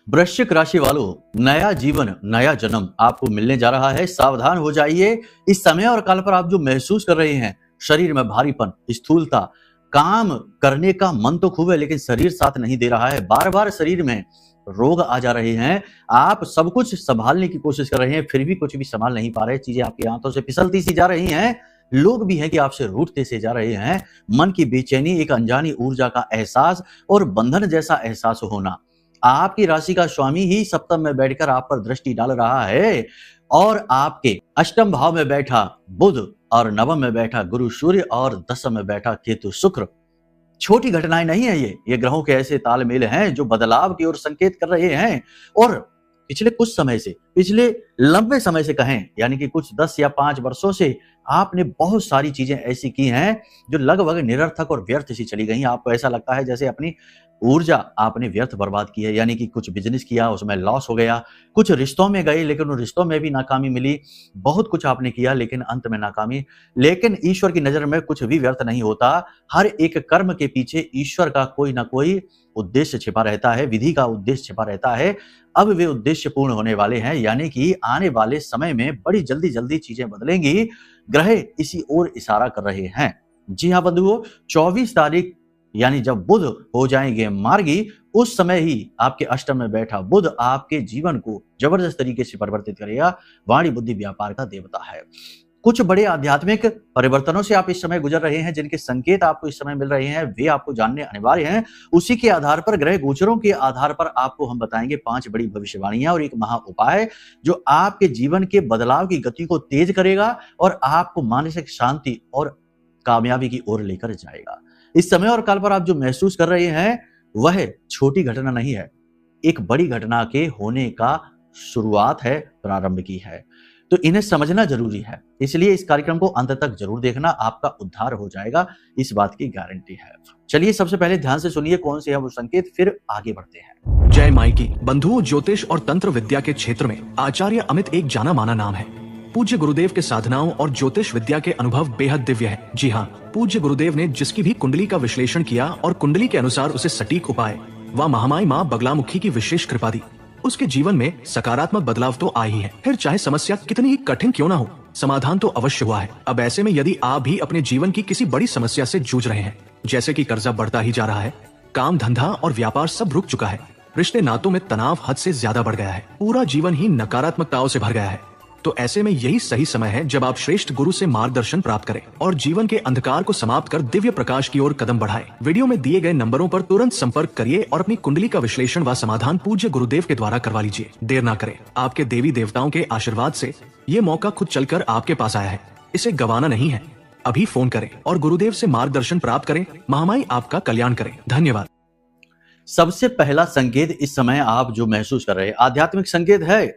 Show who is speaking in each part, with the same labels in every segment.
Speaker 1: वृश्चिक राशि वालों, नया जीवन, नया जन्म आपको मिलने जा रहा है। सावधान हो जाइए। इस समय और काल पर आप जो महसूस कर रहे हैं, शरीर में भारीपन, स्थूलता, काम करने का मन तो खूब है लेकिन शरीर साथ नहीं दे रहा है। बार बार शरीर में रोग आ जा रहे हैं। आप सब कुछ संभालने की कोशिश कर रहे हैं, फिर भी कुछ भी संभाल नहीं पा रहे। चीजें आपके हाथों से फिसलती सी जा रही हैं। लोग भी हैं कि आपसे रूठते से जा रहे हैं। मन की बेचैनी, एक अनजानी ऊर्जा का एहसास और बंधन जैसा एहसास होना। आपकी राशि का स्वामी ही सप्तम में बैठकर आप पर दृष्टि डाल रहा है और आपके अष्टम भाव में बैठा बुध और नवम में बैठा गुरु सूर्य और दसम में बैठा केतु शुक्र। छोटी घटनाएं नहीं है ये ग्रहों के ऐसे तालमेल हैं जो बदलाव की ओर संकेत कर रहे हैं। और पिछले कुछ समय से, पिछले लंबे समय से कहें, यानी कि कुछ 10 या 5 वर्षों से आपने बहुत सारी चीजें ऐसी की हैं जो लगभग निरर्थक और व्यर्थ सी चली गई। आपको ऐसा लगता है जैसे अपनी ऊर्जा आपने व्यर्थ बर्बाद की है। यानी कि कुछ बिजनेस किया, उसमें लॉस हो गया। कुछ रिश्तों में गए लेकिन उन रिश्तों में भी नाकामी मिली। बहुत कुछ आपने किया लेकिन अंत में नाकामी। लेकिन ईश्वर की नजर में कुछ भी व्यर्थ नहीं होता। हर एक कर्म के पीछे ईश्वर का कोई ना कोई उद्देश्य छिपा रहता है, विधि का उद्देश्य छिपा रहता है। अब वे उद्देश्य पूर्ण होने वाले हैं, यानी कि आने वाले समय में बड़ी जल्दी जल्दी चीजें बदलेंगी। ग्रह इसी ओर इशारा कर रहे हैं। जी हाँ बंधुओं, 24 तारीख यानी जब बुध हो जाएंगे मार्गी, उस समय ही आपके अष्टम में बैठा बुध आपके जीवन को जबरदस्त तरीके से परिवर्तित करेगा। वाणी बुद्धि व्यापार का देवता है। कुछ बड़े आध्यात्मिक परिवर्तनों से आप इस समय गुजर रहे हैं। जिनके संकेत आपको इस समय मिल रहे हैं वे आपको जानने अनिवार्य हैं। उसी के आधार पर, ग्रह गोचरों के आधार पर आपको हम बताएंगे 5 बड़ी भविष्यवाणियां और एक महा उपाय जो आपके जीवन के बदलाव की गति को तेज करेगा और आपको मानसिक शांति और कामयाबी की ओर लेकर जाएगा। इस समय और काल पर आप जो महसूस कर रहे हैं वह छोटी घटना नहीं है, एक बड़ी घटना के होने का शुरुआत है, प्रारंभ की है। तो इन्हें समझना जरूरी है, इसलिए इस कार्यक्रम को अंत तक जरूर देखना। आपका उद्धार हो जाएगा, इस बात की गारंटी है। चलिए सबसे पहले ध्यान से सुनिए कौन से है वो संकेत, फिर आगे बढ़ते हैं।
Speaker 2: जय माई की। बंधुओं, ज्योतिष और तंत्र विद्या के क्षेत्र में आचार्य अमित एक जाना माना नाम है। पूज्य गुरुदेव के साधनाओं और ज्योतिष विद्या के अनुभव बेहद दिव्य है। जी हाँ, पूज्य गुरुदेव ने जिसकी भी कुंडली का विश्लेषण किया और कुंडली के अनुसार उसे सटीक उपाय व महामाई माँ बगलामुखी की विशेष कृपा दी, उसके जीवन में सकारात्मक बदलाव तो आ ही है। फिर चाहे समस्या कितनी ही कठिन क्यों ना हो, समाधान तो अवश्य हुआ है। अब ऐसे में यदि आप भी अपने जीवन की किसी बड़ी समस्या से जूझ रहे हैं, जैसे कि कर्जा बढ़ता ही जा रहा है, काम धंधा और व्यापार सब रुक चुका है, रिश्ते नातों में तनाव हद से ज्यादा बढ़ गया है, पूरा जीवन ही नकारात्मकताओं से भर गया है, तो ऐसे में यही सही समय है जब आप श्रेष्ठ गुरु से मार्गदर्शन प्राप्त करें और जीवन के अंधकार को समाप्त कर दिव्य प्रकाश की ओर कदम बढ़ाएं। वीडियो में दिए गए नंबरों पर तुरंत संपर्क करिए और अपनी कुंडली का विश्लेषण व समाधान पूज्य गुरुदेव के द्वारा करवा लीजिए। देर ना करें, आपके देवी देवताओं के आशीर्वाद से ये मौका खुद चलकर आपके पास आया है, इसे गंवाना नहीं है। अभी फोन करें और गुरुदेव से मार्गदर्शन प्राप्त करें। महामाई आपका कल्याण करें। धन्यवाद।
Speaker 1: सबसे पहला संकेत इस समय आप जो महसूस कर रहे हैं आध्यात्मिक संकेत है,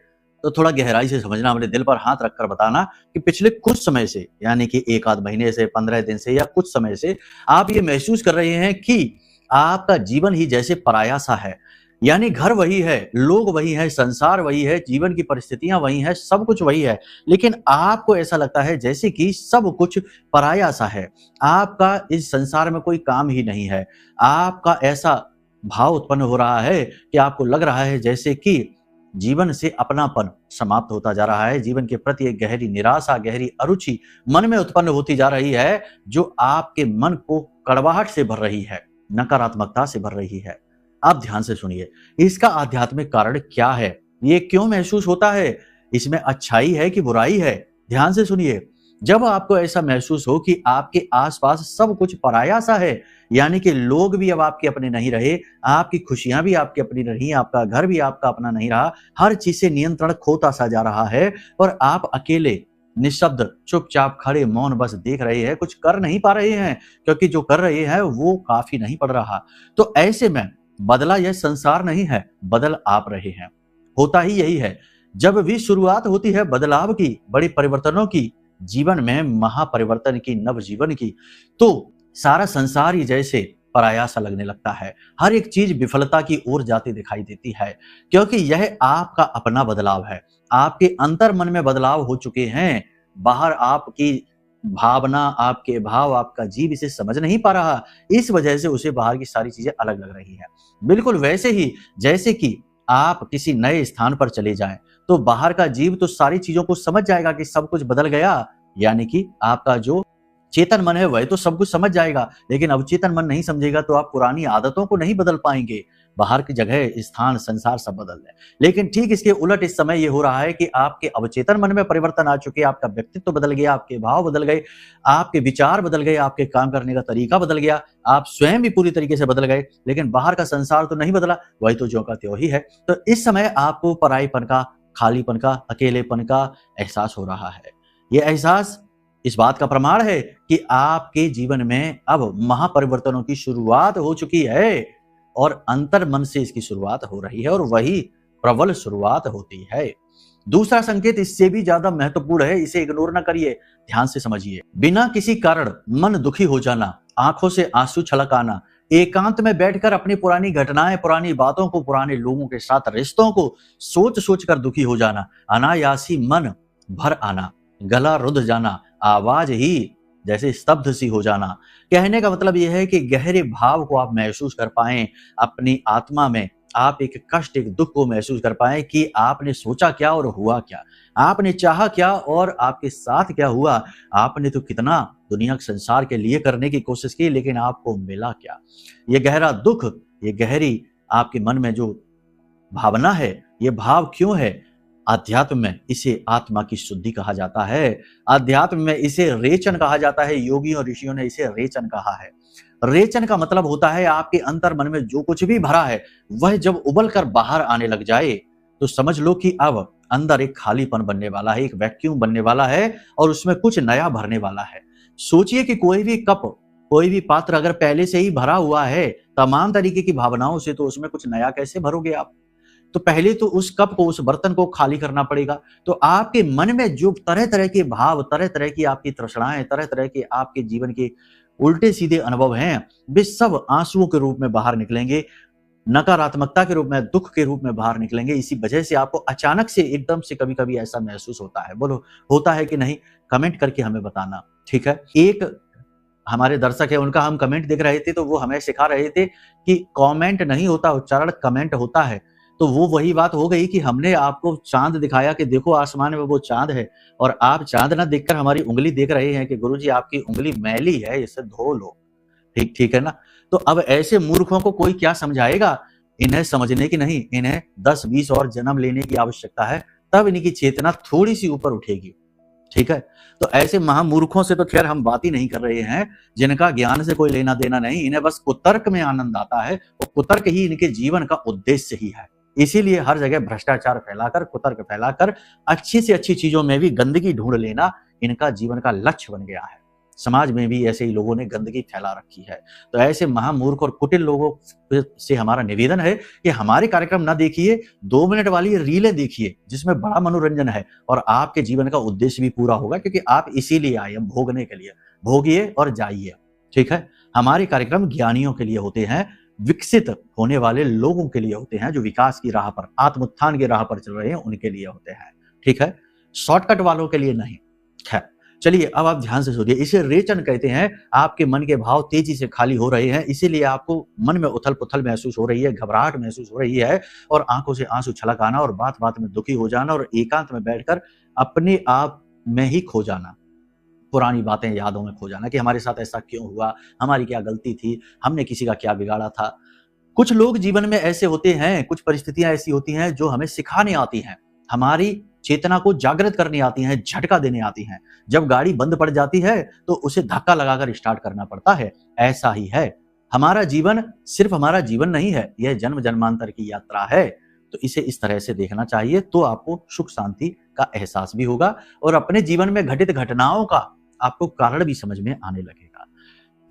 Speaker 1: तो थोड़ा गहराई से समझना, अपने दिल पर हाथ रखकर बताना कि पिछले कुछ समय से, यानी कि 1 आध महीने से, 15 दिन से या कुछ समय से आप ये महसूस कर रहे हैं कि आपका जीवन ही जैसे पराया सा है। यानी घर वही है, लोग वही है, संसार वही है, जीवन की परिस्थितियां वही है, सब कुछ वही है, लेकिन आपको ऐसा लगता है जैसे कि सब कुछ पराया सा है। आपका इस संसार में कोई काम ही नहीं है। आपका ऐसा भाव उत्पन्न हो रहा है कि आपको लग रहा है जैसे कि जीवन से अपनापन समाप्त होता जा रहा है। जीवन के प्रति एक गहरी निराशा, गहरी अरुचि मन में उत्पन्न होती जा रही है, जो आपके मन को कड़वाहट से भर रही है, नकारात्मकता से भर रही है। आप ध्यान से सुनिए, इसका आध्यात्मिक कारण क्या है, ये क्यों महसूस होता है, इसमें अच्छाई है कि बुराई है। ध्यान से सुनिए। जब आपको ऐसा महसूस हो कि आपके आसपास सब कुछ पराया सा है, यानी कि लोग भी अब आपके अपने नहीं रहे, आपकी खुशियां भी आपकी अपनी नहीं, आपका घर भी आपका अपना नहीं रहा, हर चीज से नियंत्रण खोता सा जा रहा है और आप अकेले निशब्द चुपचाप खड़े मौन बस देख रहे हैं, कुछ कर नहीं पा रहे हैं, क्योंकि जो कर रहे हैं वो काफी नहीं पड़ रहा। तो ऐसे में बदला यह संसार नहीं है, बदल आप रहे हैं। होता ही यही है, जब भी शुरुआत होती है बदलाव की, बड़े परिवर्तनों की, जीवन में महापरिवर्तन की, नव जीवन की, तो सारा संसार ही जैसे पराया सा लगने लगता है। हर एक चीज विफलता की ओर जाती दिखाई देती है, क्योंकि यह आपका अपना बदलाव है। आपके अंतर मन में बदलाव हो चुके हैं। बाहर आपकी भावना, आपके भाव, आपका जीव इसे समझ नहीं पा रहा, इस वजह से उसे बाहर की सारी चीजें अलग लग रही है। बिल्कुल वैसे ही जैसे कि आप किसी नए स्थान पर चले जाएं, तो बाहर का जीव तो सारी चीजों को समझ जाएगा कि सब कुछ बदल गया, यानी कि आपका जो चेतन मन है वह तो सब कुछ समझ जाएगा, लेकिन अवचेतन मन नहीं समझेगा तो आप पुरानी आदतों को नहीं बदल पाएंगे। बाहर की जगह, स्थान, संसार सब बदल जाए। लेकिन ठीक इसके उलट इस समय ये हो रहा है कि आपके अवचेतन मन में परिवर्तन आ चुके, आपका व्यक्तित्व बदल गया, आपके भाव बदल गए, आपके विचार बदल गए, आपके काम करने का तरीका बदल गया, आप स्वयं भी पूरी तरीके से बदल गए, लेकिन बाहर का संसार तो नहीं बदला, वही तो ज्यों का त्यों ही है। तो इस समय आपको पराईपन का, खालीपन का, अकेलेपन का एहसास हो रहा है। ये एहसास इस बात का प्रमाण है कि आपके जीवन में अब महापरिवर्तनों की शुरुआत हो चुकी है और अंतर मन से इसकी शुरुआत हो रही है और वही प्रबल शुरुआत होती है। दूसरा संकेत इससे भी ज्यादा महत्वपूर्ण है, इसे इग्नोर ना करिए, ध्यान से समझिए। बिना किसी कारण मन दुखी हो जाना, आंखों से आंसू छलक आना, एकांत में बैठकर अपनी पुरानी घटनाएं, पुरानी बातों को, पुराने लोगों के साथ रिश्तों को सोच सोच कर दुखी हो जाना, अनायासी मन भर आना, गला रुध जाना, आवाज ही जैसे स्तब्ध सी हो जाना। कहने का मतलब यह है कि गहरे भाव को आप महसूस कर पाएं अपनी आत्मा में, आप एक कष्ट, एक दुख को महसूस कर पाएं कि आपने सोचा क्या और हुआ क्या, आपने चाहा क्या और आपके साथ क्या हुआ, आपने तो कितना दुनिया के संसार के लिए करने की कोशिश की, लेकिन आपको मिला क्या। ये गहरा दुख, ये गहरी आपके मन में जो भावना है, ये भाव क्यों है? अध्यात्म में इसे आत्मा की शुद्धि कहा जाता है, अध्यात्म में इसे रेचन कहा जाता है, योगियों और ऋषियों ने इसे रेचन कहा है। रेचन का मतलब होता है आपके अंतर मन में जो कुछ भी भरा है वह जब उबल कर बाहर आने लग जाए तो समझ लो कि अब अंदर एक खालीपन बनने वाला है, एक वैक्यूम बनने वाला है और उसमें कुछ नया भरने वाला है। सोचिए कि कोई भी कप, कोई भी पात्र अगर पहले से ही भरा हुआ है तमाम तरीके की भावनाओं से, तो उसमें कुछ नया कैसे भरोगे आप? तो पहले तो उस कप को, उस बर्तन को खाली करना पड़ेगा। तो आपके मन में जो तरह तरह के भाव, तरह तरह की आपकी तृष्णाएं, तरह तरह के आपके जीवन के उल्टे सीधे अनुभव हैं, वे सब आंसुओं के रूप में बाहर निकलेंगे, नकारात्मकता के रूप में, दुख के रूप में बाहर निकलेंगे। इसी वजह से आपको अचानक से, एकदम से कभी कभी ऐसा महसूस होता है। बोलो होता है कि नहीं? कमेंट करके हमें बताना, ठीक है। एक हमारे दर्शक है, उनका हम कमेंट देख रहे थे तो वो हमें सिखा रहे थे कि कमेंट नहीं होता, उच्चारण कमेंट होता है। तो वो वही बात हो गई कि हमने आपको चांद दिखाया कि देखो आसमान में वो चांद है, और आप चांद ना देखकर हमारी उंगली देख रहे हैं कि गुरुजी आपकी उंगली मैली है, इसे धो लो। ठीक ठीक है ना? तो अब ऐसे मूर्खों को कोई क्या समझाएगा? इन्हें समझने की नहीं, इन्हें 10-20 और जन्म लेने की आवश्यकता है, तब इनकी चेतना थोड़ी सी ऊपर उठेगी। ठीक है। तो ऐसे महामूर्खों से तो खैर हम बात ही नहीं कर रहे हैं, जिनका ज्ञान से कोई लेना देना नहीं, इन्हें बस कुतर्क में आनंद आता है और कुतर्क ही इनके जीवन का उद्देश्य ही है। इसीलिए हर जगह भ्रष्टाचार फैलाकर, कुतर्क फैलाकर, अच्छी से अच्छी चीजों में भी गंदगी ढूंढ लेना इनका जीवन का लक्ष्य बन गया है। समाज में भी ऐसे ही लोगों ने गंदगी फैला रखी है। तो ऐसे महामूर्ख और कुटिल लोगों से हमारा निवेदन है कि हमारे कार्यक्रम ना देखिए, 2 मिनट वाली रीलें देखिए जिसमें बड़ा मनोरंजन है और आपके जीवन का उद्देश्य भी पूरा होगा, क्योंकि आप इसीलिए आए हैं, भोगने के लिए। भोगिए और जाइए, ठीक है। हमारे कार्यक्रम ज्ञानियों के लिए होते हैं, विकसित होने वाले लोगों के लिए होते हैं, जो विकास की राह पर, आत्मोत्थान की राह पर चल रहे हैं, उनके लिए होते हैं, ठीक है। शॉर्टकट वालों के लिए नहीं। खैर चलिए, अब आप ध्यान से सुनिए। इसे रेचन कहते हैं। आपके मन के भाव तेजी से खाली हो रहे हैं, इसीलिए आपको मन में उथल पुथल महसूस हो रही है, घबराहट महसूस हो रही है और आंखों से आंसू छलक आना और बात बात में दुखी हो जाना और एकांत में बैठकर अपने आप में ही खो जाना, पुरानी बातें यादों में खो जाना कि हमारे साथ ऐसा क्यों हुआ, हमारी क्या गलती थी, हमने किसी का क्या बिगाड़ा था। कुछ लोग जीवन में ऐसे होते हैं, कुछ परिस्थितियां ऐसी होती हैं जो हमें सिखाने आती हैं, हमारी चेतना को जागृत करने आती हैं, झटका देने आती हैं। जब गाड़ी बंद पड़ जाती है तो उसे धक्का लगाकर स्टार्ट करना पड़ता है। ऐसा ही है हमारा जीवन। सिर्फ हमारा जीवन नहीं है, यह जन्म जन्मांतर की यात्रा है। तो इसे इस तरह से देखना चाहिए, तो आपको सुख शांति का एहसास भी होगा और अपने जीवन में घटित घटनाओं का आपको कारण भी समझ में आने लगेगा।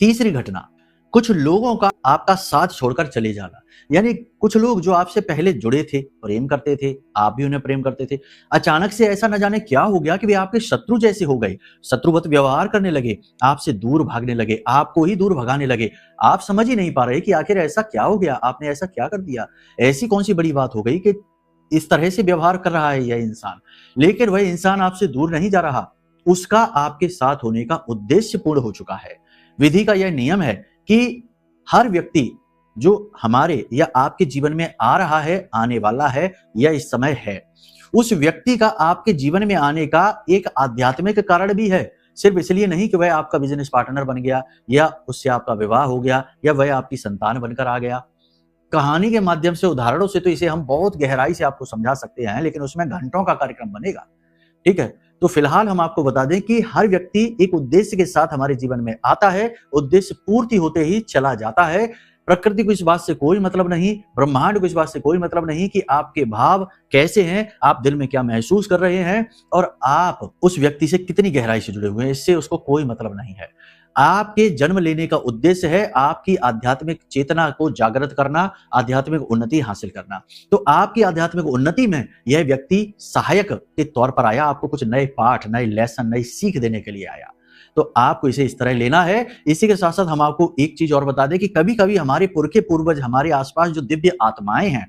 Speaker 1: तीसरी घटना, कुछ लोगों का आपका साथ छोड़कर चले जाना। यानी कुछ लोग जो आपसे पहले जुड़े थे, प्रेम करते थे, आप भी उन्हें प्रेम करते थे, अचानक से ऐसा न जाने क्या हो गया कि वे आपके शत्रु जैसे हो गए, शत्रुवत व्यवहार करने लगे, आपसे दूर भागने लगे, आपको ही दूर भगाने लगे। आप समझ ही नहीं पा रहे कि आखिर ऐसा क्या हो गया, आपने ऐसा क्या कर दिया, ऐसी कौन सी बड़ी बात हो गई कि इस तरह से व्यवहार कर रहा है यह इंसान। लेकिन वह इंसान आपसे दूर नहीं जा रहा, उसका आपके साथ होने का उद्देश्य पूर्ण हो चुका है। विधि का यह नियम है कि हर व्यक्ति जो हमारे या आपके जीवन में आ रहा है, आने वाला है या इस समय है, उस व्यक्ति का आपके जीवन में आने का एक आध्यात्मिक कारण भी है। सिर्फ इसलिए नहीं कि वह आपका बिजनेस पार्टनर बन गया या उससे आपका विवाह हो गया या वह आपकी संतान बनकर आ गया। कहानी के माध्यम से, उदाहरणों से तो इसे हम बहुत गहराई से आपको समझा सकते हैं, लेकिन उसमें घंटों का कार्यक्रम बनेगा। ठीक है, तो फिलहाल हम आपको बता दें कि हर व्यक्ति एक उद्देश्य के साथ हमारे जीवन में आता है, उद्देश्य पूर्ति होते ही चला जाता है। प्रकृति को इस बात से कोई मतलब नहीं, ब्रह्मांड को इस बात से कोई मतलब नहीं कि आपके भाव कैसे हैं, आप दिल में क्या महसूस कर रहे हैं और आप उस व्यक्ति से कितनी गहराई से जुड़े हुए हैं, इससे उसको कोई मतलब नहीं है। आपके जन्म लेने का उद्देश्य है आपकी आध्यात्मिक चेतना को जागृत करना, आध्यात्मिक उन्नति हासिल करना। तो आपकी आध्यात्मिक उन्नति में यह व्यक्ति सहायक के तौर पर आया, आपको कुछ नए पाठ, नए लेसन, नई सीख देने के लिए आया। तो आपको इसे इस तरह लेना है। इसी के साथ साथ हम आपको एक चीज और बता दें कि कभी कभी हमारे पुरखे पूर्वज, हमारे आसपास जो दिव्य आत्माएं हैं,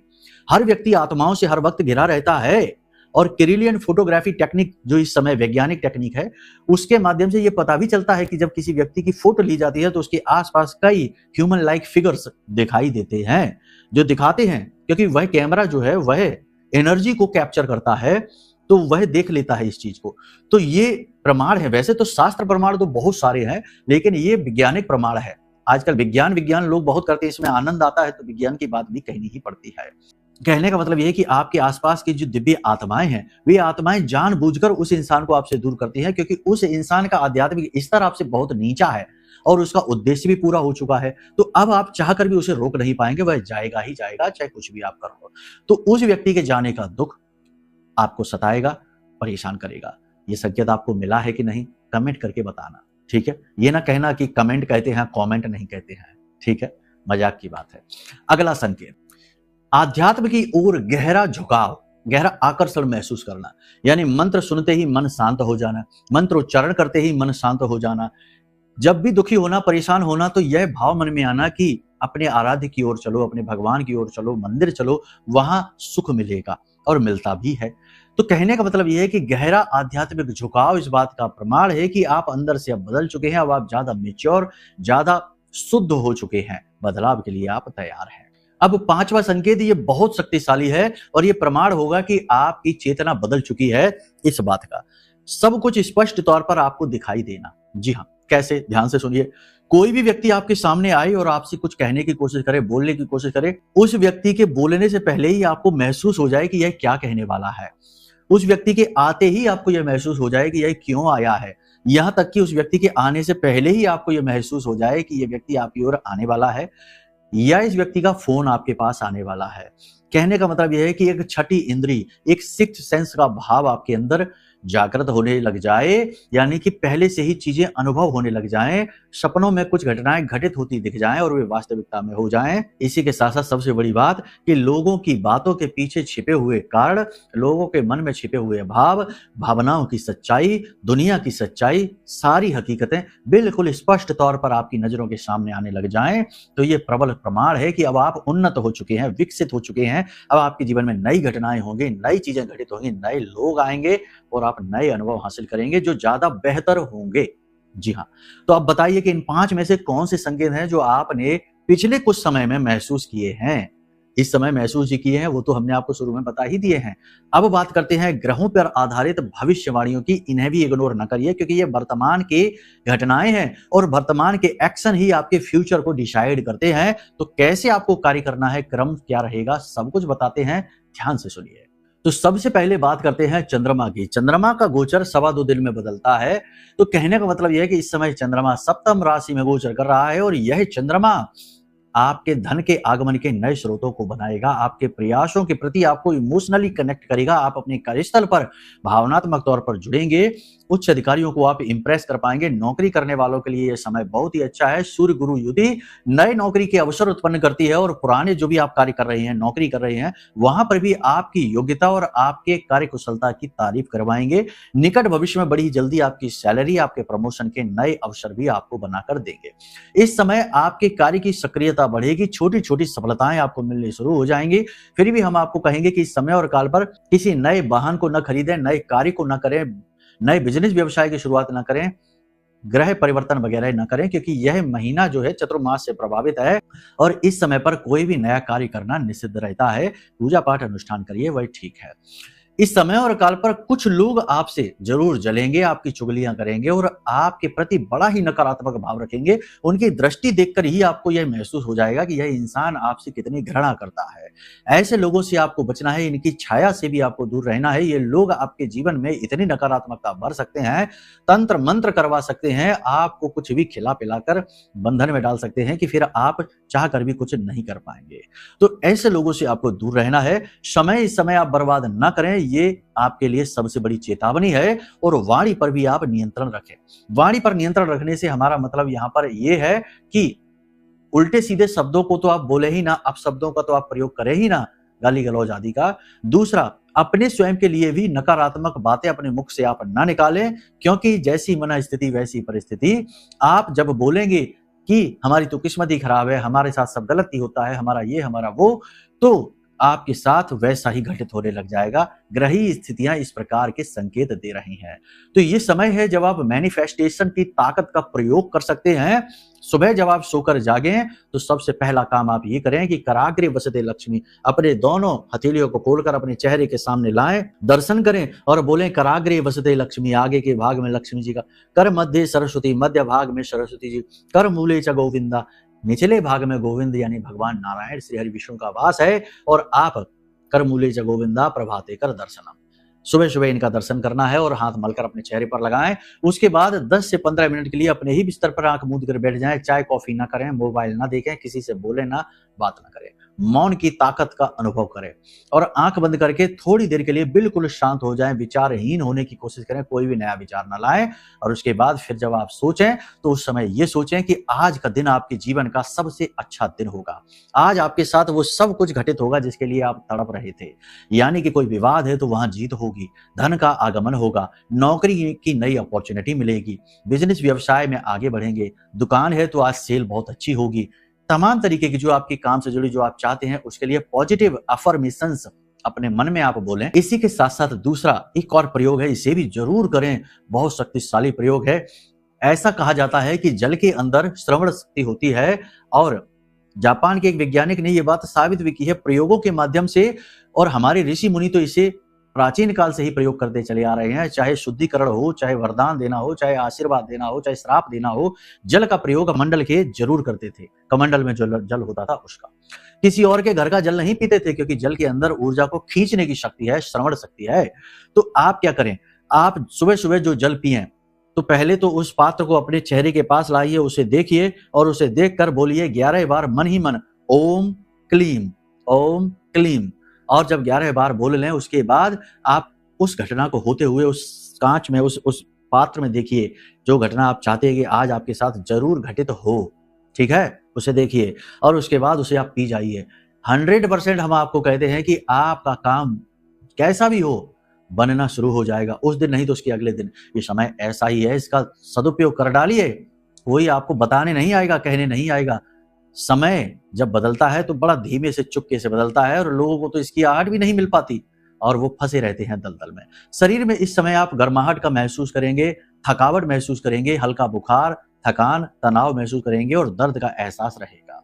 Speaker 1: हर व्यक्ति आत्माओं से हर वक्त घिरा रहता है। और किरिलियन फोटोग्राफी टेक्निक जो इस समय वैज्ञानिक टेक्निक है, उसके माध्यम से ये पता भी चलता है कि जब किसी व्यक्ति की फोटो ली जाती है तो उसके आसपास कई ह्यूमन लाइक फिगर्स दिखाई देते हैं, जो दिखाते हैं, क्योंकि वह कैमरा जो है वह एनर्जी को कैप्चर करता है, तो वह देख लेता है इस चीज को। तो ये प्रमाण है। वैसे तो शास्त्र प्रमाण तो बहुत सारे हैं, लेकिन ये वैज्ञानिक प्रमाण है। आजकल विज्ञान लोग बहुत करते हैं, इसमें आनंद आता है, तो विज्ञान की बात भी कहनी ही पड़ती है। कहने का मतलब यह है कि आपके आसपास की जो दिव्य आत्माएं हैं, वे आत्माएं जानबूझकर उस इंसान को आपसे दूर करती हैं, क्योंकि उस इंसान का आध्यात्मिक स्तर आपसे बहुत नीचा है और उसका उद्देश्य भी पूरा हो चुका है। तो अब आप चाहकर भी उसे रोक नहीं पाएंगे, वह जाएगा ही जाएगा, चाहे कुछ भी आप करो। तो उस व्यक्ति के जाने का दुख आपको सताएगा, परेशान करेगा। ये संकेत आपको मिला है कि नहीं, कमेंट करके बताना। ठीक है, ये ना कहना कि कमेंट कहते हैं, कमेंट नहीं कहते हैं। ठीक है, मजाक की बात है। अगला संकेत, आध्यात्म की ओर गहरा झुकाव, गहरा आकर्षण महसूस करना, यानी मंत्र सुनते ही मन शांत हो जाना, मंत्र उच्चारण करते ही मन शांत हो जाना। जब भी दुखी होना, परेशान होना, तो यह भाव मन में आना कि अपने आराध्य की ओर चलो, अपने भगवान की ओर चलो, मंदिर चलो, वहां सुख मिलेगा, और मिलता भी है। तो कहने का मतलब यह है कि गहरा आध्यात्मिक झुकाव इस बात का प्रमाण है कि आप अंदर से अब बदल चुके हैं, अब आप ज्यादा मैच्योर, ज्यादा शुद्ध हो चुके हैं, बदलाव के लिए आप तैयार हैं। अब पांचवा संकेत, ये बहुत शक्तिशाली है और ये प्रमाण होगा कि आपकी चेतना बदल चुकी है इस बात का। सब कुछ स्पष्ट तौर पर आपको दिखाई देना। जी हाँ, कैसे? ध्यान से सुनिए। कोई भी व्यक्ति आपके सामने आए और आपसे कुछ कहने की कोशिश करे, बोलने की कोशिश करे, उस व्यक्ति के बोलने से पहले ही आपको महसूस हो जाए कि यह क्या कहने वाला है। उस व्यक्ति के आते ही आपको यह महसूस हो जाए कि यह क्यों आया है। यहां तक कि उस व्यक्ति के आने से पहले ही आपको यह महसूस हो जाए कि यह व्यक्ति आपकी ओर आने वाला है या इस व्यक्ति का फोन आपके पास आने वाला है। कहने का मतलब यह है कि एक छठी इंद्री, एक सिक्स्थ सेंस का भाव आपके अंदर जागृत होने लग जाए, यानी कि पहले से ही चीजें अनुभव होने लग जाएं, सपनों में कुछ घटनाएं घटित होती दिख जाएं और वे वास्तविकता में हो जाएं। इसी के साथ साथ सबसे बड़ी बात कि लोगों की बातों के पीछे छिपे हुए कारण, लोगों के मन में छिपे हुए भाव, भावनाओं की सच्चाई, दुनिया की सच्चाई, सारी हकीकतें बिल्कुल स्पष्ट तौर पर आपकी नजरों के सामने आने लग जाएं। तो ये प्रबल प्रमाण है कि अब आप उन्नत हो चुके हैं, विकसित हो चुके हैं। अब आपके जीवन में नई घटनाएं होंगी, नई चीजें घटित होंगी, नए लोग आएंगे और आप नए अनुभव हासिल करेंगे जो ज्यादा बेहतर होंगे। जी हाँ, तो आप बताइए कि इन 5 में से कौन से संकेत हैं जो आपने पिछले कुछ समय में महसूस किए हैं। इस समय महसूस ही किए हैं, वो तो हमने आपको शुरू में बता ही दिए हैं। अब बात करते हैं ग्रहों पर आधारित भविष्यवाणियों की। इन्हें भी इग्नोर न करिए, क्योंकि ये वर्तमान के घटनाएं हैं और वर्तमान के एक्शन ही आपके फ्यूचर को डिसाइड करते हैं। तो कैसे आपको कार्य करना है, क्रम क्या रहेगा, सब कुछ बताते हैं, ध्यान से सुनिए। तो सबसे पहले बात करते हैं चंद्रमा की। चंद्रमा का गोचर 2.25 दिन में बदलता है। तो कहने का मतलब यह है कि इस समय चंद्रमा सप्तम राशि में गोचर कर रहा है और यह चंद्रमा आपके धन के आगमन के नए स्रोतों को बनाएगा, आपके प्रयासों के प्रति आपको इमोशनली कनेक्ट करेगा। आप अपने कार्यस्थल पर भावनात्मक तौर पर जुड़ेंगे, उच्च अधिकारियों को आप इंप्रेस कर पाएंगे। नौकरी करने वालों के लिए यह समय बहुत ही अच्छा है। सूर्य गुरु युति नए नौकरी के अवसर उत्पन्न करती है और पुराने जो भी आप कार्य कर रहे हैं, नौकरी कर रहे हैं, वहां पर भी आपकी योग्यता और आपके कार्य कुशलता की तारीफ करवाएंगे। निकट भविष्य में बड़ी जल्दी आपकी सैलरी, आपके प्रमोशन के नए अवसर भी आपको बनाकर देंगे। इस समय आपके कार्य की सक्रियता बढ़ेगी, छोटी छोटी सफलताएं आपको मिलनी शुरू हो जाएंगी। फिर भी हम आपको कहेंगे कि इस समय और काल पर किसी नए वाहन को न खरीदें, नए कार्य को न करें, नए बिजनेस व्यवसाय की शुरुआत न करें। ग्रह परिवर्तन वगैरह न करें, क्योंकि यह महीना जो है चतुर्मास से प्रभावित है और इस समय पर कोई भी नया कार्य करना निषिद्ध रहता है। पूजा पाठ अनुष्ठान करिए, वही ठीक है। इस समय और काल पर कुछ लोग आपसे जरूर जलेंगे, आपकी चुगलियां करेंगे और आपके प्रति बड़ा ही नकारात्मक भाव रखेंगे। उनकी दृष्टि देखकर ही आपको यह महसूस हो जाएगा कि यह इंसान आपसे कितनी घृणा करता है। ऐसे लोगों से आपको बचना है, इनकी छाया से भी आपको दूर रहना है। ये लोग आपके जीवन में इतनी नकारात्मकता भर सकते हैं, तंत्र मंत्र करवा सकते हैं, आपको कुछ भी खिला पिलाकर बंधन में डाल सकते हैं कि फिर आप चाह कर भी कुछ नहीं कर पाएंगे। तो ऐसे लोगों से आपको दूर रहना है। इस समय आप बर्बाद ना करें, ये आपके लिए सबसे बड़ी चेतावनी है। और वाणी पर भी आप नियंत्रण रखें। वाणी पर नियंत्रण रखने से हमारा मतलब यहां पर यह है कि उल्टे सीधे शब्दों को तो आप बोले ही ना, अपशब्दों का तो आप प्रयोग करें ही ना, गाली गलौज आदि का। दूसरा, अपने स्वयं के लिए भी नकारात्मक बातें अपने मुख से आप ना निकालें, क्योंकि जैसी मन स्थिति वैसी परिस्थिति। आप जब बोलेंगे कि हमारी तो किस्मत ही खराब है, हमारे साथ सब गलत ही होता है, हमारा ये हमारा वो, तो आपके साथ वैसा ही घटित होने लग जाएगा। ग्रही स्थितियां इस प्रकार के संकेत दे रही हैं। तो ये समय है जब आप मैनिफेस्टेशन की ताकत का प्रयोग कर सकते हैं। सुबह जब आप सोकर जागें तो सबसे पहला काम आप ये करें कि कराग्रे वसते लक्ष्मी, अपने दोनों हथेलियों को खोलकर अपने चेहरे के सामने लाएं, दर्शन करें और बोलें कराग्रे वसते लक्ष्मी। आगे के भाग में लक्ष्मी जी का, कर मध्य सरस्वती, मध्य भाग में सरस्वती जी, कर मूले च गोविंदा, निचले भाग में गोविंद यानी भगवान नारायण श्री हरि विष्णु का वास है। और आप कर मूले च गोविंदा प्रभाते कर दर्शनम, सुबह सुबह इनका दर्शन करना है और हाथ मलकर अपने चेहरे पर लगाएं। उसके बाद 10 से 15 मिनट के लिए अपने ही बिस्तर पर आंख मूंद कर बैठ जाएं। चाय कॉफी ना करें, मोबाइल ना देखें, किसी से बोले ना, बात ना करें। मौन की ताकत का अनुभव करें और आंख बंद करके थोड़ी देर के लिए बिल्कुल शांत हो जाएं। विचारहीन होने की कोशिश करें, कोई भी नया विचार ना लाएं। और उसके बाद फिर जब आप सोचें तो उस समय ये सोचें कि आज का दिन आपके जीवन का सबसे अच्छा दिन होगा। आज आपके साथ वो सब कुछ घटित होगा जिसके लिए आप तड़प रहे थे। यानी कि कोई विवाद है तो वहां जीत होगी, धन का आगमन होगा, नौकरी की नई अपॉर्चुनिटी मिलेगी, बिजनेस व्यवसाय में आगे बढ़ेंगे, दुकान है तो आज सेल बहुत अच्छी होगी। तमाम तरीके की जो आपके काम से जुड़ी जो आप चाहते हैं उसके लिए पॉजिटिव अफर्मेशंस अपने मन में आप बोलें। इसी के साथ साथ दूसरा एक और प्रयोग है, इसे भी जरूर करें, बहुत शक्तिशाली प्रयोग है। ऐसा कहा जाता है कि जल के अंदर श्रवण शक्ति होती है और जापान के एक वैज्ञानिक ने यह बात साबित भी की है प्रयोगों के माध्यम से। और हमारे ऋषि मुनि तो इसे प्राचीन काल से ही प्रयोग करते चले आ रहे हैं। चाहे शुद्धिकरण हो, चाहे वरदान देना हो, चाहे आशीर्वाद देना हो, चाहे श्राप देना हो, जल का प्रयोग कमंडल के जरूर करते थे। कमंडल में जो जल होता था उसका, किसी और के घर का जल नहीं पीते थे, क्योंकि जल के अंदर ऊर्जा को खींचने की शक्ति है, श्रवण शक्ति है। तो आप क्या करें, आप सुबह सुबह जो जल पिए तो पहले तो उस पात्र को अपने चेहरे के पास लाइए, उसे देखिए और उसे देखकर बोलिए 11 बार मन ही मन ओम क्लीम, ओम क्लीम। और जब 11 बार बोल लें उसके बाद आप उस घटना को होते हुए उस कांच में, उस पात्र में देखिए जो घटना आप चाहते हैं कि आज आपके साथ जरूर घटित हो। ठीक है, उसे देखिए और उसके बाद उसे आप पी जाइए। 100% हम आपको कहते हैं कि आपका काम कैसा भी हो बनना शुरू हो जाएगा उस दिन, नहीं तो उसके अगले दिन। ये समय ऐसा ही है, इसका सदुपयोग कर डालिए। कोई आपको बताने नहीं आएगा, कहने नहीं आएगा। समय जब बदलता है तो बड़ा धीमे से, चुपके से बदलता है और लोगों को तो इसकी आहट भी नहीं मिल पाती और वो फंसे रहते हैं दलदल में। शरीर में इस समय आप गर्माहट का महसूस करेंगे, थकावट महसूस करेंगे, हल्का बुखार, थकान, तनाव महसूस करेंगे और दर्द का एहसास रहेगा।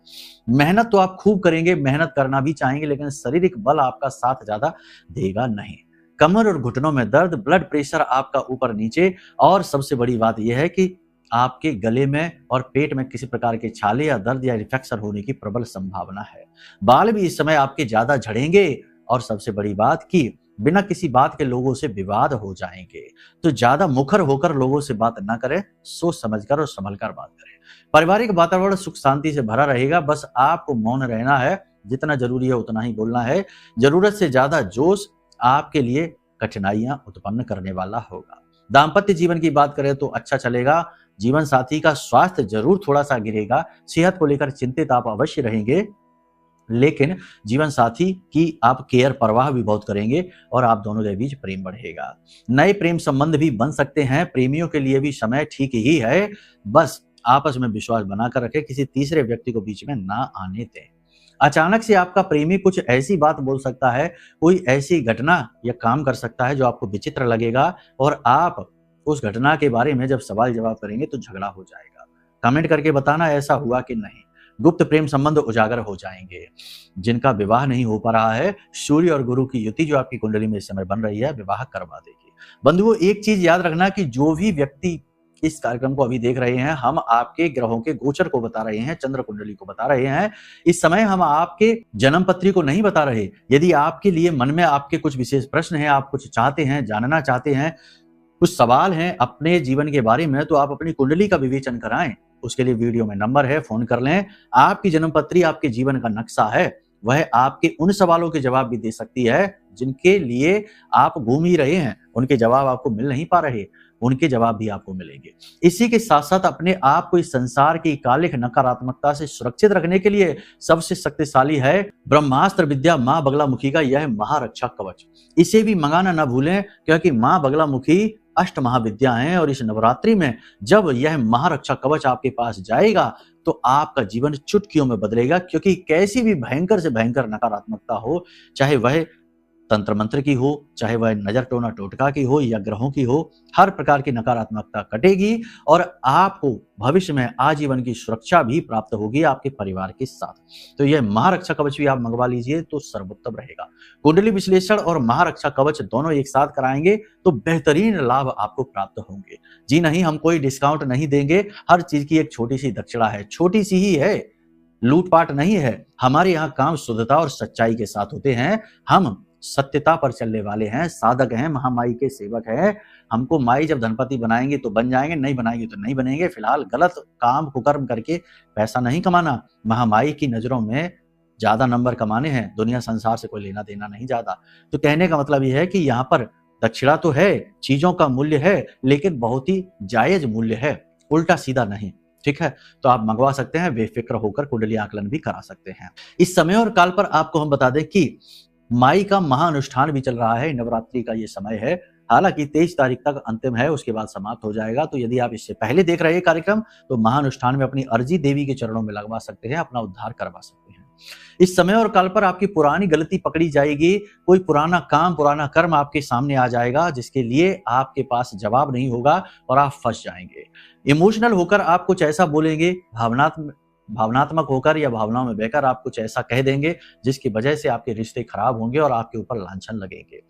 Speaker 1: मेहनत तो आप खूब करेंगे, मेहनत करना भी चाहेंगे, लेकिन शारीरिक बल आपका साथ ज्यादा देगा नहीं। कमर और घुटनों में दर्द, ब्लड प्रेशर आपका ऊपर नीचे, और सबसे बड़ी बात यह है कि आपके गले में और पेट में किसी प्रकार के छाले या दर्द या इन्फेक्शन होने की प्रबल संभावना है। बाल भी इस समय आपके ज्यादा झड़ेंगे और सबसे बड़ी बात कि बिना किसी बात के लोगों से विवाद हो जाएंगे। तो ज्यादा मुखर होकर लोगों से बात ना करें, सोच समझकर और संभलकर बात करें। पारिवारिक वातावरण सुख शांति से भरा रहेगा, बस आपको मौन रहना है, जितना जरूरी है उतना ही बोलना है। जरूरत से ज्यादा जोश आपके लिए कठिनाइयां उत्पन्न करने वाला होगा। दाम्पत्य जीवन की बात करें तो अच्छा चलेगा। जीवन साथी का स्वास्थ्य जरूर थोड़ा सा गिरेगा, सेहत को लेकर चिंतित आप अवश्य रहेंगे, लेकिन जीवन साथी की आप केयर परवाह भी बहुत करेंगे और आप दोनों के बीच प्रेम बढ़ेगा। नए प्रेम संबंध भी बन सकते हैं। प्रेमियों के लिए भी समय ठीक ही है, बस आपस में विश्वास बनाकर रखें, किसी तीसरे व्यक्ति को बीच में ना आने दें। अचानक से आपका प्रेमी कुछ ऐसी बात बोल सकता है, कोई ऐसी घटना या काम कर सकता है जो आपको विचित्र लगेगा और आप उस घटना के बारे में जब सवाल जवाब करेंगे तो झगड़ा हो जाएगा। कमेंट करके बताना ऐसा हुआ कि नहीं। गुप्त प्रेम संबंध उजागर हो जाएंगे। जिनका विवाह नहीं हो पा रहा है, सूर्य और गुरु की युति जो आपकी कुंडली में इस समय बन रही है, विवाह करवा देगी। बंधुओं, एक चीज याद रखना कि जो भी व्यक्ति इस कार्यक्रम को अभी देख रहे हैं, हम आपके ग्रहों के गोचर को बता रहे हैं, चंद्र कुंडली को बता रहे हैं। इस समय हम आपके जन्म पत्री को नहीं बता रहे। यदि आपके लिए मन में आपके कुछ विशेष प्रश्न हैं, आप कुछ चाहते हैं, जानना चाहते हैं, कुछ सवाल हैं अपने जीवन के बारे में, तो आप अपनी कुंडली का विवेचन कराएं। उसके लिए वीडियो में नंबर है, फोन कर लें। आपकी जन्म पत्री आपके जीवन का नक्शा है, वह आपके उन सवालों के जवाब भी दे सकती है जिनके लिए आप घूम ही रहे हैं, उनके जवाब आपको मिल नहीं पा रहे, उनके जवाब भी आपको मिलेंगे। इसी के साथ साथ अपने आप को इस संसार की कालिक नकारात्मकता से सुरक्षित रखने के लिए सबसे शक्तिशाली है ब्रह्मास्त्र विद्या मां बगलामुखी का यह महारक्षा कवच। इसे भी मंगाना न भूलें, क्योंकि मां बगलामुखी अष्ट महाविद्या हैं और इस नवरात्रि में जब यह महारक्षा कवच आपके पास जाएगा तो आपका जीवन चुटकियों में बदलेगा। क्योंकि कैसी भी भयंकर से भयंकर नकारात्मकता हो, चाहे वह तंत्र मंत्र की हो, चाहे वह नजर टोना टोटका की हो या ग्रहों की हो, हर प्रकार की नकारात्मकता कटेगी और आपको भविष्य में आजीवन की सुरक्षा भी प्राप्त होगी आपके परिवार के साथ। तो यह महारक्षा कवच भी आप मंगवा लीजिए तो सर्वोत्तम रहेगा। कुंडली विश्लेषण और महारक्षा कवच दोनों एक साथ कराएंगे तो बेहतरीन लाभ आपको प्राप्त होंगे। जी नहीं, हम कोई डिस्काउंट नहीं देंगे, हर चीज की एक छोटी सी दक्षिणा है, छोटी सी ही है, लूटपाट नहीं है। हमारे यहाँ काम शुद्धता और सच्चाई के साथ होते हैं। हम सत्यता पर चलने वाले हैं, साधक हैं, महामाई के सेवक हैं। हमको माई जब धनपति बनाएंगे तो बन जाएंगे, नहीं बनाएंगे तो नहीं बनेंगे। फिलहाल गलत काम कुकर्म करके पैसा नहीं कमाना। महामाई की नजरों में ज्यादा नंबर कमाने हैं, दुनिया संसार से कोई लेना देना नहीं ज्यादा। तो कहने का मतलब यह है कि यहाँ पर दक्षिणा तो है, चीजों का मूल्य है, लेकिन बहुत ही जायज मूल्य है, उल्टा सीधा नहीं। ठीक है, तो आप मंगवा सकते हैं, बेफिक्र होकर कुंडली आकलन भी करा सकते हैं। इस समय और काल पर आपको हम बता दें कि माई का महाअनुष्ठान भी चल रहा है। नवरात्रि का ये समय है, हालांकि 23 तारीख तक अंतिम है, उसके बाद समाप्त हो जाएगा। तो यदि आप इससे पहले देख रहे हैं कार्यक्रम तो महाअनुष्ठान में अपनी अर्जी देवी के चरणों में लगवा सकते हैं, अपना उद्धार करवा सकते हैं। इस समय और काल पर आपकी पुरानी गलती पकड़ी जाएगी, कोई पुराना काम, पुराना कर्म आपके सामने आ जाएगा जिसके लिए आपके पास जवाब नहीं होगा और आप फंस जाएंगे। इमोशनल होकर आप कुछ ऐसा बोलेंगे, भावनात्मक होकर या भावनाओं में बहकर आप कुछ ऐसा कह देंगे जिसकी वजह से आपके रिश्ते खराब होंगे और आपके ऊपर लांछन लगेंगे।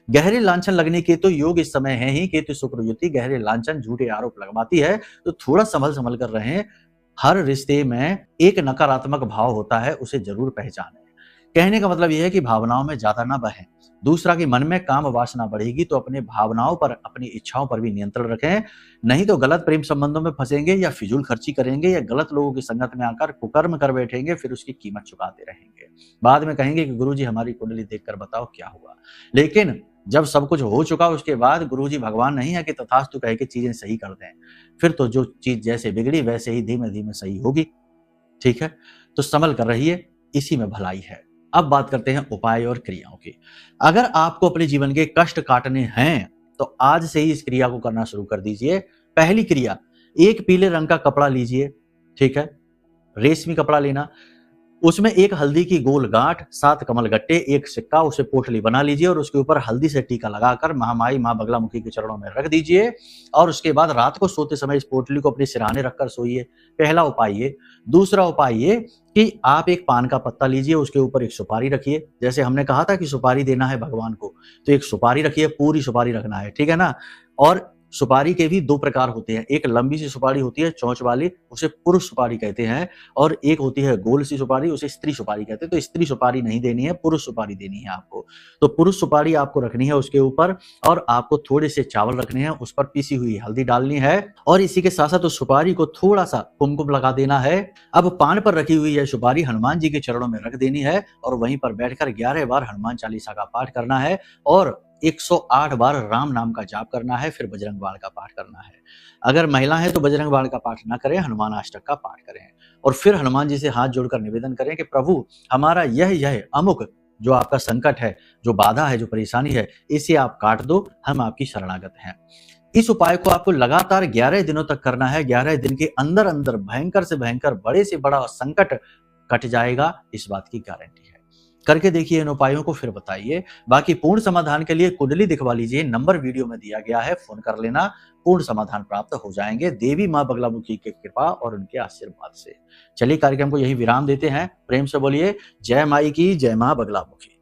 Speaker 1: गहरे लांछन लगने के तो योग इस समय है ही। केतु शुक्र युति गहरे लांछन, झूठे आरोप लगवाती है, तो थोड़ा संभल कर रहें। हर रिश्ते में एक नकारात्मक भाव होता है, उसे जरूर पहचानें। कहने का मतलब यह है कि भावनाओं में ज्यादा ना बहें। दूसरा कि मन में काम वासना बढ़ेगी तो अपने भावनाओं पर, अपनी इच्छाओं पर भी नियंत्रण रखें, नहीं तो गलत प्रेम संबंधों में फंसेंगे या फिजूल खर्ची करेंगे या गलत लोगों की संगत में आकर कुकर्म कर बैठेंगे, फिर उसकी कीमत चुकाते रहेंगे। बाद में कहेंगे कि गुरुजी हमारी कुंडली देखकर बताओ क्या हुआ। लेकिन जब सब कुछ हो चुका उसके बाद गुरुजी भगवान नहीं है कि तथास्तु कह के चीजें सही कर दें। फिर तो जो चीज जैसे बिगड़ी वैसे ही धीमे धीमे सही होगी। ठीक है, तो संभल कर रहिए, इसी में भलाई है। अब बात करते हैं उपाय और क्रियाओं की। अगर आपको अपने जीवन के कष्ट काटने हैं तो आज से ही इस क्रिया को करना शुरू कर दीजिए। पहली क्रिया, एक पीले रंग का कपड़ा लीजिए, ठीक है, रेशमी कपड़ा लेना, उसमें एक हल्दी की गोल गांठ, 7 कमल गट्टे, एक सिक्का, उसे पोटली बना लीजिए और उसके ऊपर हल्दी से टीका लगाकर महामाई मां बगलामुखी के चरणों में रख दीजिए और उसके बाद रात को सोते समय इस पोटली को अपने सिरहाने रखकर सोइए। पहला उपाय ये। दूसरा उपाय ये कि आप एक पान का पत्ता लीजिए, उसके ऊपर एक सुपारी रखिए। जैसे हमने कहा था कि सुपारी देना है भगवान को, तो एक सुपारी रखिए, पूरी सुपारी रखना है, ठीक है ना। और सुपारी के भी 2 प्रकार होते हैं, एक लंबी सी सुपारी होती है चोंच वाली, उसे पुरुष सुपारी कहते हैं, और एक होती है गोल सी सुपारी, उसे स्त्री सुपारी कहते हैं। तो स्त्री सुपारी नहीं देनी है, पुरुष सुपारी देनी है आपको। तो पुरुष सुपारी आपको रखनी है उसके ऊपर, और आपको थोड़े से चावल रखने हैं, उस पर पीसी हुई हल्दी डालनी है, और इसी के साथ साथ उस सुपारी को थोड़ा सा कुमकुम लगा देना है। अब पान पर रखी हुई यह सुपारी हनुमान जी के चरणों में रख देनी है और वहीं पर बैठकर 11 बार हनुमान चालीसा का पाठ करना है और 108 बार राम नाम का जाप करना है, फिर बजरंग बाण का पाठ करना है। अगर महिला है तो बजरंग बाण का पाठ ना करें, हनुमान अष्टक का पाठ करें और फिर हनुमान जी से हाथ जोड़कर निवेदन करें कि प्रभु हमारा यह अमुक जो आपका संकट है, जो बाधा है, जो परेशानी है, इसे आप काट दो, हम आपकी शरणागत हैं। इस उपाय को आपको लगातार 11 दिनों तक करना है। 11 दिन के अंदर अंदर भयंकर से भयंकर, बड़े से बड़ा संकट कट जाएगा, इस बात की गारंटी है। करके देखिए इन उपायों को, फिर बताइए। बाकी पूर्ण समाधान के लिए कुंडली दिखवा लीजिए, नंबर वीडियो में दिया गया है, फोन कर लेना, पूर्ण समाधान प्राप्त हो जाएंगे देवी माँ बगलामुखी की कृपा और उनके आशीर्वाद से। चलिए कार्यक्रम को यही विराम देते हैं। प्रेम से बोलिए जय माई की, जय माँ बगलामुखी।